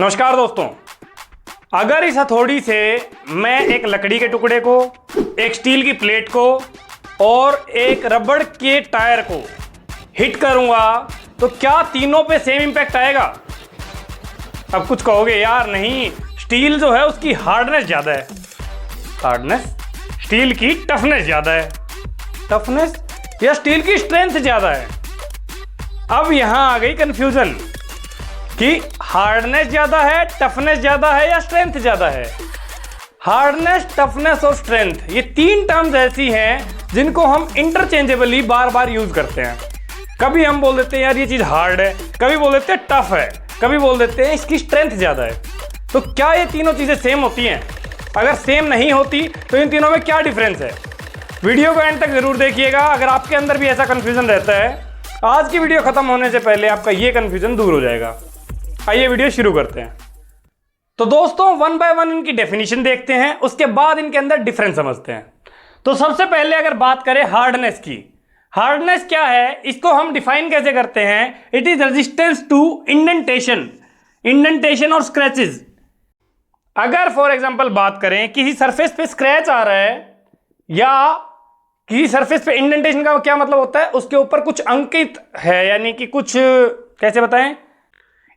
नमस्कार दोस्तों, अगर इस हथौड़ी से मैं एक लकड़ी के टुकड़े को, एक स्टील की प्लेट को और एक रबड़ के टायर को हिट करूंगा तो क्या तीनों पे सेम इंपैक्ट आएगा? अब कुछ कहोगे यार नहीं, स्टील जो है उसकी हार्डनेस ज़्यादा है। हार्डनेस? स्टील की टफनेस ज़्यादा है। टफनेस या स्टील की स्ट्रेंथ ज़्यादा है। अब यहाँ आ गई कंफ्यूजन कि हार्डनेस ज़्यादा है, टफनेस ज़्यादा है या स्ट्रेंथ ज़्यादा है। हार्डनेस, टफनेस और स्ट्रेंथ, ये तीन टर्म्स ऐसी हैं जिनको हम इंटरचेंजेबली बार बार यूज करते हैं। कभी हम बोल देते हैं यार ये चीज़ हार्ड है, कभी बोल देते हैं टफ है, कभी बोल देते हैं इसकी स्ट्रेंथ ज़्यादा है। तो क्या ये तीनों चीज़ें सेम होती हैं? अगर सेम नहीं होती तो इन तीनों में क्या डिफरेंस है? वीडियो को एंड तक जरूर देखिएगा। अगर आपके अंदर भी ऐसा कन्फ्यूजन रहता है, आज की वीडियो खत्म होने से पहले आपका ये कन्फ्यूजन दूर हो जाएगा। आइए वीडियो शुरू करते हैं। तो दोस्तों, वन बाय वन इनकी डेफिनेशन देखते हैं, उसके बाद इनके अंदर डिफरेंस समझते हैं। तो सबसे पहले अगर बात करें हार्डनेस की, हार्डनेस क्या है, इसको हम डिफाइन कैसे करते हैं? It is resistance to indentation और स्क्रैचेस। अगर फॉर एग्जांपल बात करें, किसी सरफेस पे स्क्रैच आ रहा है या किसी सरफेस पे इंडेंटेशन का क्या मतलब होता है? उसके ऊपर कुछ अंकित है, यानी कि कुछ, कैसे बताएं?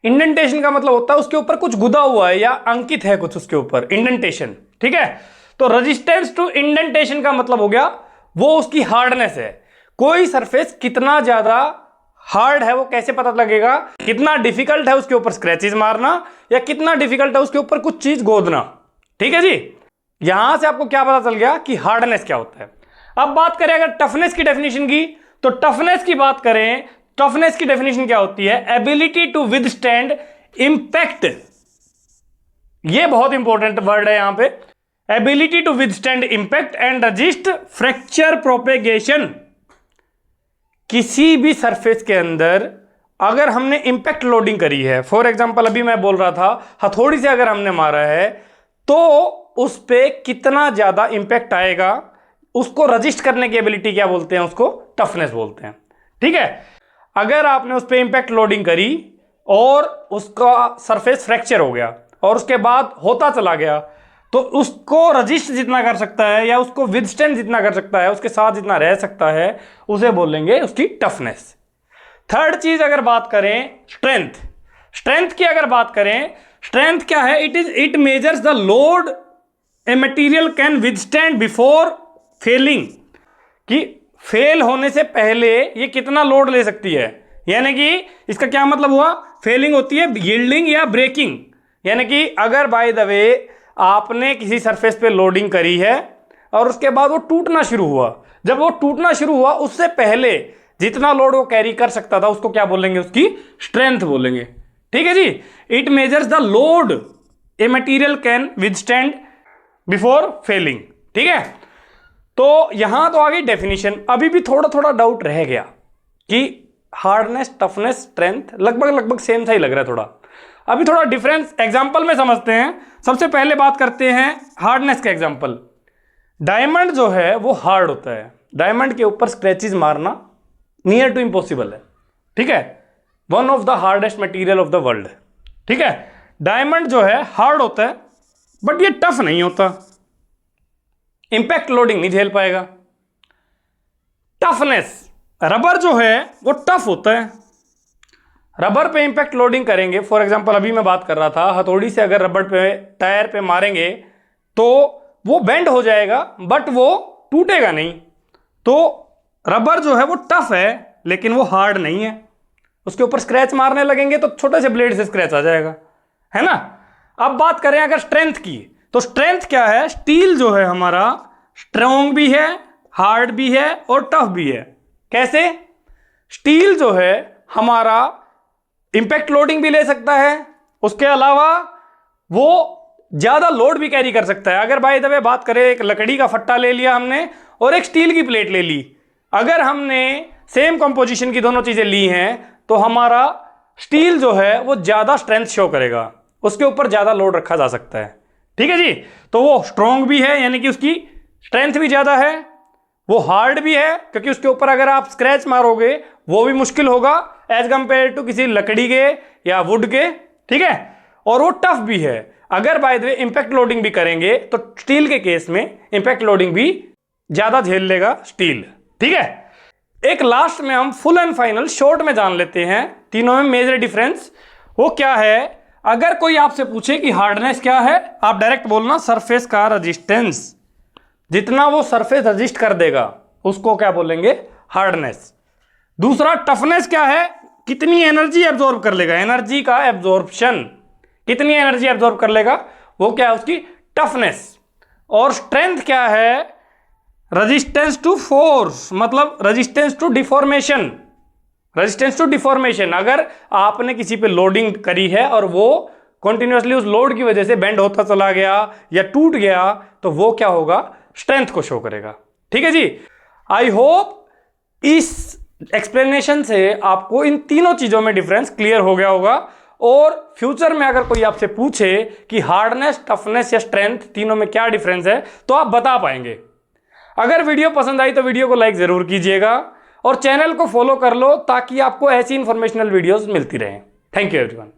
इंडेंटेशन का मतलब होता है उसके ऊपर कुछ गुदा हुआ है या अंकित है कुछ उसके ऊपर, इंडेंटेशन। ठीक है, तो रेजिस्टेंस टू इंडेंटेशन का मतलब हो गया वो उसकी हार्डनेस है। कोई सरफेस कितना ज्यादा हार्ड है वो कैसे पता लगेगा? कितना डिफिकल्ट है उसके ऊपर स्क्रैचेस मारना या कितना डिफिकल्ट है उसके ऊपर कुछ चीज गोदना। ठीक है जी, यहां से आपको क्या पता चल गया कि हार्डनेस क्या होता है। अब बात करें अगर टफनेस की डेफिनेशन की, तो टफनेस की बात करें, टफनेस की डेफिनेशन क्या होती है? Ability to withstand impact. ये बहुत इंपॉर्टेंट वर्ड है यहां पे, ability to withstand impact and resist fracture propagation. किसी भी सरफेस के अंदर अगर हमने इंपैक्ट लोडिंग करी है, फॉर एग्जांपल अभी मैं बोल रहा था हथौड़ी से अगर हमने मारा है तो उस पे कितना ज्यादा इंपैक्ट आएगा, उसको रजिस्ट करने की एबिलिटी क्या बोलते हैं? उसको टफनेस बोलते हैं। ठीक है, अगर आपने उस पर इंपैक्ट लोडिंग करी और उसका सरफेस फ्रैक्चर हो गया और उसके बाद होता चला गया, तो उसको रजिस्ट जितना कर सकता है या उसको विदस्टैंड जितना कर सकता है, उसके साथ जितना रह सकता है, उसे बोलेंगे उसकी टफनेस। थर्ड चीज अगर बात करें स्ट्रेंथ, स्ट्रेंथ की अगर बात करें, स्ट्रेंथ क्या है? It measures the load a material can withstand before failing. कि फेल होने से पहले ये कितना लोड ले सकती है, यानी कि इसका क्या मतलब हुआ? फेलिंग होती है यील्डिंग या ब्रेकिंग, यानी कि अगर बाय द वे आपने किसी सरफेस पे लोडिंग करी है और उसके बाद वो टूटना शुरू हुआ, जब वो टूटना शुरू हुआ उससे पहले जितना लोड वो कैरी कर सकता था उसको क्या बोलेंगे? उसकी स्ट्रेंथ बोलेंगे। ठीक है जी, it measures the load a material can withstand before failing. ठीक है, तो यहां तो आ गई डेफिनेशन। अभी भी थोड़ा थोड़ा डाउट रह गया कि हार्डनेस, टफनेस, स्ट्रेंथ लगभग सेम सा ही लग रहा है थोड़ा। अभी थोड़ा डिफरेंस एग्जांपल में समझते हैं। सबसे पहले बात करते हैं हार्डनेस का एग्जांपल। डायमंड जो है वो हार्ड होता है, डायमंड के ऊपर स्क्रैचेस मारना नियर टू इम्पॉसिबल है। ठीक है, one of the hardest material of the world. ठीक है, डायमंड जो है हार्ड होता है बट ये टफ नहीं होता, इंपैक्ट लोडिंग नहीं झेल पाएगा। टफनेस, रबर जो है वो टफ होता है, रबर पे इंपैक्ट लोडिंग करेंगे। फॉर एग्जांपल अभी मैं बात कर रहा था हथौड़ी से अगर रबर पे टायर पे मारेंगे तो वो बेंड हो जाएगा बट वो टूटेगा नहीं। तो रबर जो है वो टफ है लेकिन वो हार्ड नहीं है। उसके ऊपर स्क्रैच मारने लगेंगे तो छोटे से ब्लेड से स्क्रैच आ जाएगा, है ना। अब बात करें अगर स्ट्रेंथ की, तो स्ट्रेंथ क्या है? स्टील जो है हमारा स्ट्रॉन्ग भी है, हार्ड भी है और टफ भी है। कैसे? स्टील जो है हमारा इंपैक्ट लोडिंग भी ले सकता है, उसके अलावा वो ज्यादा लोड भी कैरी कर सकता है। अगर बाय द वे बात करें, एक लकड़ी का फट्टा ले लिया हमने और एक स्टील की प्लेट ले ली, अगर हमने सेम कंपोजिशन की दोनों चीजें ली हैं तो हमारा स्टील जो है वो ज्यादा स्ट्रेंथ शो करेगा, उसके ऊपर ज्यादा लोड रखा जा सकता है। ठीक है जी, तो वो स्ट्रॉन्ग भी है यानी कि उसकी स्ट्रेंथ भी ज्यादा है, वो हार्ड भी है क्योंकि उसके ऊपर अगर आप स्क्रैच मारोगे वो भी मुश्किल होगा एज कंपेयर टू किसी लकड़ी के या वुड के। ठीक है, और वो टफ भी है। अगर by the way impact loading भी करेंगे तो स्टील के केस में इंपैक्ट लोडिंग भी ज्यादा झेल लेगा स्टील। ठीक है, एक लास्ट में हम फुल एंड फाइनल शॉर्ट में जान लेते हैं तीनों में मेजर डिफरेंस। वो क्या है, अगर कोई आपसे पूछे कि हार्डनेस क्या है, आप डायरेक्ट बोलना सरफेस का रेजिस्टेंस, जितना वो सरफेस रजिस्ट कर देगा उसको क्या बोलेंगे, हार्डनेस। दूसरा टफनेस क्या है, कितनी एनर्जी एब्जॉर्ब कर लेगा, एनर्जी का एब्जॉर्प्शन, कितनी एनर्जी एब्जॉर्ब कर लेगा, वो क्या है उसकी टफनेस। और स्ट्रेंथ क्या है, रेजिस्टेंस टू फोर्स, मतलब resistance to deformation, resistance to deformation. अगर आपने किसी पे लोडिंग करी है और वो कंटिन्यूअसली उस लोड की वजह से बेंड होता चला गया या टूट गया, तो वो क्या होगा, स्ट्रेंथ को शो करेगा। ठीक है जी, आई होप इस एक्सप्लेनेशन से आपको इन तीनों चीजों में डिफरेंस क्लियर हो गया होगा। और फ्यूचर में अगर कोई आपसे पूछे कि हार्डनेस, टफनेस या स्ट्रेंथ तीनों में क्या डिफरेंस है, तो आप बता पाएंगे। अगर वीडियो पसंद आई तो वीडियो को लाइक जरूर कीजिएगा और चैनल को फॉलो कर लो ताकि आपको ऐसी इंफॉर्मेशनल वीडियोस मिलती रहें। Thank you everyone.